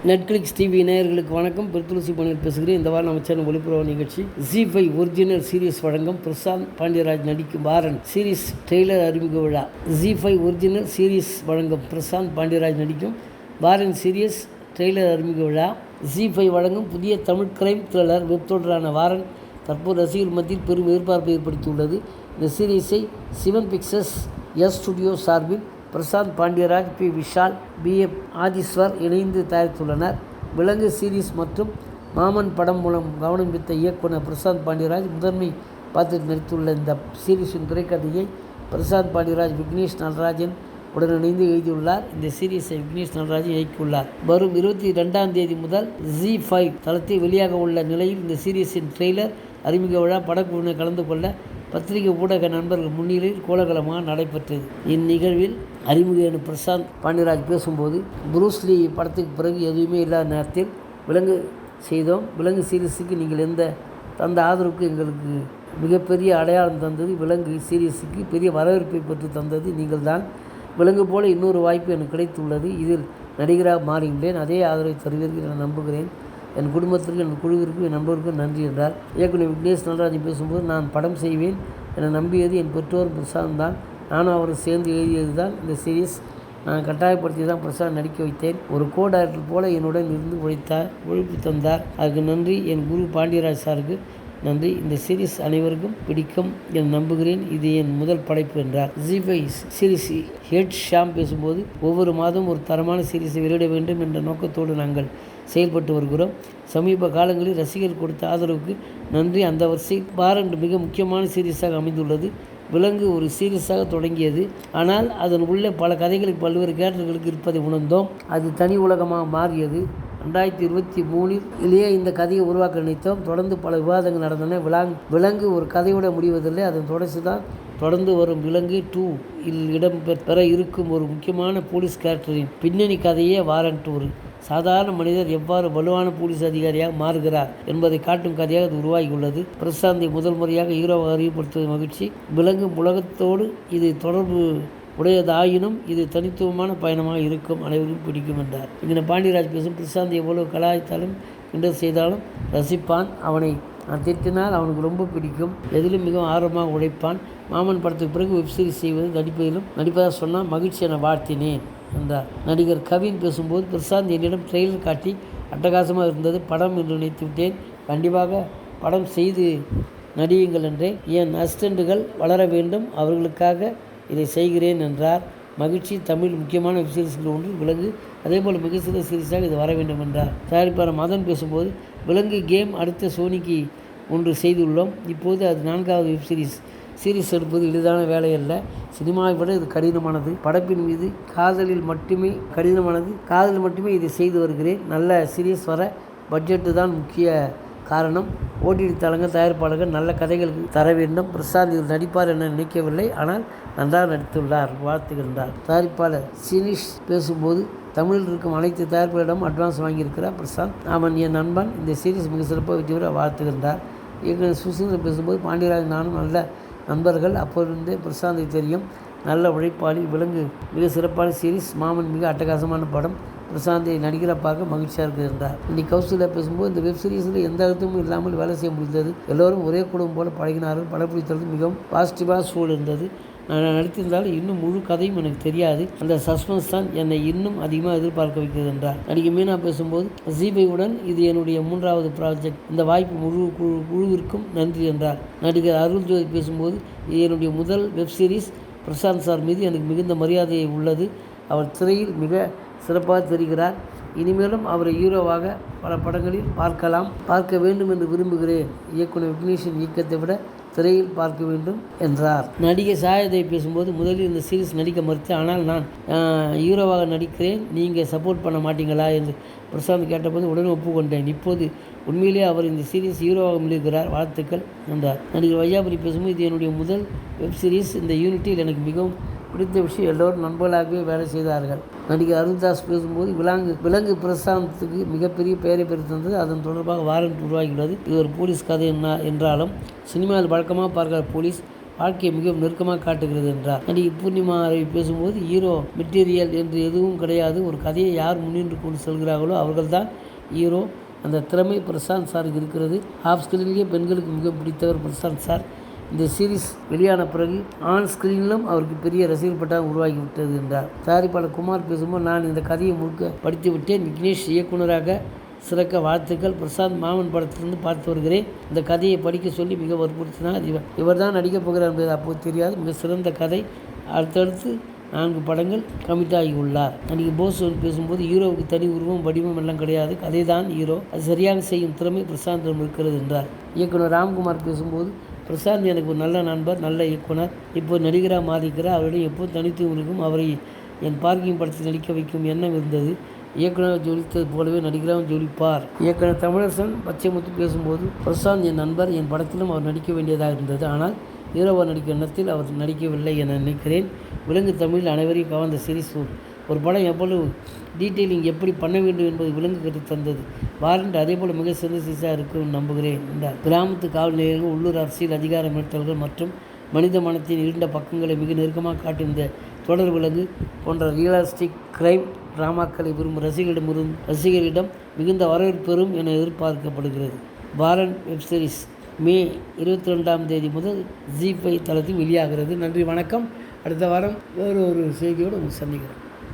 Netflix TV நேயர்களுக்கு வணக்கம். பெருத்துளசி பணியில் பேசுகிறேன். இந்த வாரம் நம்ம சேனல் ஒளிபரப்பு நிகழ்ச்சி ஜி5 ஒரிஜினல் சீரிஸ் வழங்கும் பிரசாந்த் பாண்டியராஜ் நடிக்கும் வாரன் சீரிஸ் ட்ரெய்லர் அறிமுக விழா. ஜி5 ஒரிஜினல் சீரிஸ் வழங்கும் பிரசாந்த் பாண்டியராஜ் நடிக்கும் வாரன் சீரிஸ் ட்ரெய்லர் அறிமுக விழா. ஜி5 வழங்கும் புதிய தமிழ் கிரைம் த்ரில்லர் வெப்தொடரான வாரன் தற்போது ரசிகர்கள் மத்தியில் பெரும் எதிர்பார்ப்பை ஏற்படுத்தியுள்ளது. இந்த சீரிஸை சிவன் பிக்சர்ஸ் எஸ் ஸ்டுடியோ சார்பில் பிரசாந்த் பாண்டியராஜ், பி. விஷால், பி.எம். ஆதிஸ்வர் இணைந்து தயாரித்துள்ளனர். விலங்கு சீரிஸ் மற்றும் மாமன் படம் மூலம் கவனம் ஈர்த்த இயக்குனர் பிரசாந்த் பாண்டியராஜ் முதன்மை பாத்திரத்தில் நடித்துள்ள இந்த சீரிஸின் திரைக்கதையை பிரசாந்த் பாண்டியராஜ் விக்னேஷ் நடராஜன் உடன் இணைந்து எழுதியுள்ளார். இந்த சீரிஸை விக்னேஷ் நடராஜன் இயக்கியுள்ளார். வரும் 22ஆம் தேதி முதல் ஜி5 தளத்தில் வெளியாக உள்ள நிலையில் இந்த சீரிஸின் ட்ரெய்லர் அறிமுக விழா படக்குழுவினர் கலந்து கொள்ள பத்திரிகை ஊடக நண்பர்கள் முன்னிலையில் கோலாகலமாக நடைபெற்றது. இந்நிகழ்வில் அறிமுக பிரசாந்த் பாண்டியராஜ் பேசும்போது, புரூஸ்லி படத்துக்கு பிறகு எதுவுமே இல்லாத நேரத்தில் விலங்கு செய்தோம். விலங்கு சீரிஸுக்கு நீங்கள் தந்த ஆதரவுக்கு எங்களுக்கு மிகப்பெரிய அடையாளம் தந்தது. விலங்கு சீரிஸுக்கு பெரிய வரவேற்பை பெற்று தந்தது நீங்கள் தான். விலங்கு போல இன்னொரு வாய்ப்பு எனக்கு கிடைத்துள்ளது. இதில் நடிகராக மாறியுள்ளேன். அதே ஆதரவை தருவீர்கள் என நம்புகிறேன். என் குடும்பத்திற்கு, என் குழுவிற்கும், என் நண்பருக்கும் நன்றி என்றார். இயக்குனர் விக்னேஷ் நடராஜன் பேசும்போது, நான் படம் செய்வேன் என நம்பியது என் பெற்றோர் பிரசாந்த் தான். நானும் அவரும் சேர்ந்து எழுதியது தான் இந்த சீரிஸ். நான் கட்டாயப்படுத்தி தான் பிரசாந்த் நடிக்க வைத்தேன். ஒரு கோ டைரக்டர் போல என்னுடன் இருந்து உழைப்பு தந்தார். அதுக்கு நன்றி. என் குரு பாண்டியராஜ் சாருக்கு நன்றி. இந்த சீரிஸ் அனைவருக்கும் பிடிக்கும் என நம்புகிறேன். இது என் முதல் படைப்பு என்றார். ஜி5 சீரிஸ் ஹெட் ஷாம் பேசும்போது, ஒவ்வொரு மாதம் ஒரு தரமான சீரிஸை வெளியிட வேண்டும் என்ற நோக்கத்தோடு நாங்கள் செயல்பட்டு வருகிறோம். சமீப காலங்களில் ரசிகர்கள் கொடுத்த ஆதரவுக்கு நன்றி. அந்த வரிசையில் வாரன் மிக முக்கியமான சீரிஸாக அமைந்துள்ளது. விலங்கு ஒரு சீரிஸாக தொடங்கியது. ஆனால் அதன் உள்ளே பல கதைகளுக்கு பல்வேறு கேரக்டர்களுக்கு இருப்பதை உணர்ந்தோம். அது தனி உலகமாக மாறியது. 2023 இந்த கதையை உருவாக்க நினைத்தோம். தொடர்ந்து பல விவாதங்கள் நடந்தன. விலங்கு ஒரு கதையோட முடிவதில்லை, அதன் தொடர்ச்சி தான் தொடர்ந்து வரும் விலங்கு 2 இல் இடம்பெற இருக்கும் ஒரு முக்கியமான போலீஸ் கேரக்டரின் பின்னணி கதையே வாரன். ஒரு சாதாரண மனிதர் எவ்வாறு வலுவான போலீஸ் அதிகாரியாக மாறுகிறார் என்பதை காட்டும் கதையாக அது உருவாகியுள்ளது. பிரசாந்தை முதல் முறையாக ஹீரோவாக அறிமுகப்படுத்துவது மகிழ்ச்சி. விலங்கு உலகத்தோடு இது தொடர்பு உடையதாயினும் இது தனித்துவமான பயணமாக இருக்கும். அனைவருக்கும் பிடிக்கும் என்றார். இங்கே பாண்டியராஜ் பேசும், பிரசாந்த் எவ்வளவு கலாய்த்தாலும் கிண்டல் செய்தாலும் ரசிப்பான். அவனை நான் திட்டினால் அவனுக்கு ரொம்ப பிடிக்கும். எதிலும் மிகவும் ஆர்வமாக உழைப்பான். மாமன் படத்துக்கு பிறகு வெப்சீரிஸ் செய்வது நடிப்பதாக சொன்னால் மகிழ்ச்சி என வாழ்த்தினேன் என்றார். நடிகர் கவின் பேசும்போது, பிரசாந்த் என்னிடம் ட்ரெய்லர் காட்டி அட்டகாசமாக இருந்தது. படம் என்று நினைத்து விட்டேன். கண்டிப்பாக படம் செய்து நடியுங்கள் என்றேன். என் அசிஸ்டண்டுகள் வளர வேண்டும், அவர்களுக்காக இதை செய்கிறேன் என்றார். மகிழ்ச்சி. தமிழ் முக்கியமான வெப்சீரிஸ்கள் ஒன்று விலங்கு. அதேபோல் மிக சில சீரிஸாக இது வர வேண்டும் என்றார். தயாரிப்பாளர் மதன் பேசும்போது, விலங்கு கேம் அடுத்த சோனிக்கு ஒன்று செய்துள்ளோம். இப்போது அது 4வது வெப்சீரிஸ். சீரிஸ் எடுப்பது எளிதான வேலை அல்ல. சினிமாவை விட இது கடினமானது. படைப்பின் மீது காதலில் மட்டுமே இதை செய்து வருகிறேன். நல்ல சீரிஸ் வர பட்ஜெட்டு தான் முக்கிய காரணம். ஓடிடி தளங்கள், தயாரிப்பாளர்கள் நல்ல கதைகள் தர வேண்டும். பிரசாந்த் இதில் நடிப்பார் என நினைக்கவில்லை, ஆனால் நன்றாக நடித்துள்ளார், வாழ்த்துகின்றார். தயாரிப்பாளர் சினிஷ் பேசும்போது, தமிழில் இருக்கும் அனைத்து தயாரிப்பாளரிடம் அட்வான்ஸ் வாங்கியிருக்கிறார் பிரசாந்த். அவன் என் நண்பன். இந்த சீரிஸ் மிக சிறப்பாக வெற்றி பெற வாழ்த்துகின்றார். இயக்குனர் சுசீந்திரன் பேசும்போது, பாண்டியராஜ் நானும் நல்ல நண்பர்கள். அப்போதிருந்தே பிரசாந்தை தெரியும். நல்ல உழைப்பாளி. விலங்கு மிக சிறப்பான சீரிஸ். மாமன் மிக அட்டகாசமான படம். பிரசாந்தை நடிகராக பார்க்க மகிழ்ச்சியாக இருக்குது என்றார். இன்னைக்கு கௌசல்யா பேசும்போது, இந்த வெப் சீரிஸில் எந்த அழுத்தமும் இல்லாமல் வேலை செய்ய முடிந்தது. எல்லோரும் ஒரே குடும்பம் போல பழகினார்கள். படப்பிடித்தது மிகவும் பாசிட்டிவாக சூழல் இருந்தது. நான் நடித்திருந்தாலும் இன்னும் முழு கதையும் எனக்கு தெரியாது. அந்த சஸ்பென்ஸ் தான் என்னை இன்னும் அதிகமாக எதிர்பார்க்க வைக்கிறது என்றார். நடிகை மீனா பேசும்போது, ஜி5 இது என்னுடைய 3வது ப்ராஜெக்ட். இந்த வாய்ப்பு முழு குழுவிற்கும் நன்றி என்றார். நடிகர் அருள் ஜோதி பேசும்போது, இது என்னுடைய முதல் வெப்சீரிஸ். பிரசாந்த் சார் மீது எனக்கு மிகுந்த மரியாதை உள்ளது. அவர் திரையில் மிக சிறப்பாக தெரிகிறார். இனிமேலும் அவரை ஹீரோவாக பல படங்களில் பார்க்க வேண்டும் என்று விரும்புகிறேன். இயக்குனர் விக்னேஷின் இயக்கத்தை விட திரையில் பார்க்க வேண்டும் என்றார். நடிகை சாயதேவி பேசும்போது, முதலில் இந்த சீரிஸ் நடிக்க மறுத்தேன். ஆனால் நான் ஹீரோவாக நடிக்கிறேன், நீங்கள் சப்போர்ட் பண்ண மாட்டீங்களா என்று பிரசாந்த் கேட்டபோது உடனே ஒப்புக்கொண்டேன். இப்போது உண்மையிலேயே அவர் இந்த சீரிஸ் ஹீரோவாக முடிக்கிறார், வாழ்த்துக்கள் என்றார். நடிகர் வையாபுரி பேசும்போது, இது என்னுடைய முதல் வெப் சீரிஸ். இந்த யூனிட்டில் எனக்கு மிகவும் பிடித்த விஷயம் எல்லோரும் நண்பர்களாகவே வேலை செய்தார்கள். நடிகர் அருள்தாஸ் பேசும்போது, விலங்கு பிரசாந்துக்கு மிகப்பெரிய பெயரை பெற்றுத்தந்தது. அதன் தொடர்பாக வாரண்ட் உருவாகியுள்ளது. இது ஒரு போலீஸ் கதை என்றாலும் சினிமாவில் வழக்கமாக பார்க்கிற போலீஸ் வாழ்க்கையை மிகவும் நெருக்கமாக காட்டுகிறது என்றார். நடிகை பூர்ணிமா ரவி பேசும்போது, ஹீரோ மெட்டீரியல் என்று எதுவும் கிடையாது. ஒரு கதையை யார் முன்னின்று கொண்டு செல்கிறார்களோ அவர்கள்தான் ஹீரோ. அந்த திறமை பிரசாந்த் சாருக்கு இருக்கிறது. ஆஃப் ஸ்கிரீன்லேயே பெண்களுக்கு மிக பிடித்தவர் பிரசாந்த் சார். இந்த சீரீஸ் வெளியான பிறகு ஆன் ஸ்கிரீனிலும் அவருக்கு பெரிய ரசிகர் பட்டாளம் உருவாகிவிட்டது என்றார். தயாரிப்பாளர் குமார் பேசும்போது, நான் இந்த கதையை முழுக்க படித்து விட்டேன். விக்னேஷ் இயக்குனராக சிறக்க வாழ்த்துக்கள். பிரசாந்த் மாமன் படத்திலிருந்து பார்த்து வருகிறேன். இந்த கதையை படிக்க சொல்லி மிக வற்புறுத்தினார். இவர் தான் நடிக்கப் போகிறார் என்பது அப்போது தெரியாது. மிக சிறந்த கதை. அடுத்தடுத்து 4 படங்கள் கமிட் ஆகியுள்ளார். நடிகை போஸ் பேசும்போது, ஹீரோவுக்கு தனி உருவம் வடிவம் எல்லாம் கிடையாது. கதை தான் ஹீரோ. அது சரியாக செய்யும் திறமை பிரசாந்திடம் இருக்கிறது என்றார். இயக்குனர் ராம்குமார் பேசும்போது, பிரசாந்த் எனக்கு ஒரு நல்ல நண்பர், நல்ல இயக்குனர். இப்போ நடிகராக மாறிக்கிறார். அவரிடம் எப்போது தனித்துவம் இருக்கும். அவரை என் பார்க்கிங் படத்தில் நடிக்க வைக்கும் எண்ணம் இருந்தது. இயக்குனர் ஜொலித்தது போலவே நடிகராகவும் ஜொலிப்பார். இயக்குனர் தமிழரசன் பச்சைமுத்து பேசும்போது, பிரசாந்த் என் நண்பர். என் படத்திலும் அவர் நடிக்க வேண்டியதாக இருந்தது. ஆனால் ஹீரோவாக நடிக்கும் எண்ணத்தில் அவர் நடிக்கவில்லை என நினைக்கிறேன். விலங்கு தமிழில் அனைவரையும் கவர்ந்த சீரிஸ். ஒரு படம் எவ்வளவு டீட்டெயிலிங் எப்படி பண்ண வேண்டும் என்பது விலங்கு கற்றுத் தந்தது. வாரண்ட் அதேபோல் மிக சிறந்த சீரிஸாக இருக்கும் நம்புகிறேன் என்றார். கிராமத்து காவல் நிலையங்கள், உள்ளூர் அரசியல் அதிகார மிரட்டல்கள் மற்றும் மனித மனத்தின் இருண்ட பக்கங்களை மிக நெருக்கமாக காட்டும் இந்த தொடர் விலங்கு போன்ற ரியலிஸ்டிக் கிரைம் டிராமாக்களை விரும்பும் ரசிகர்களிடம் மிகுந்த வரவேற்பு பெறும் என எதிர்பார்க்கப்படுகிறது. வாரண்ட் வெப்சீரிஸ் மே 22 முதல் ZEE5 தளத்தில் வெளியாகிறது. நன்றி, வணக்கம். அடுத்த வாரம் வேறு ஒரு செய்தியோடு உங்களை சந்திக்கிறேன்.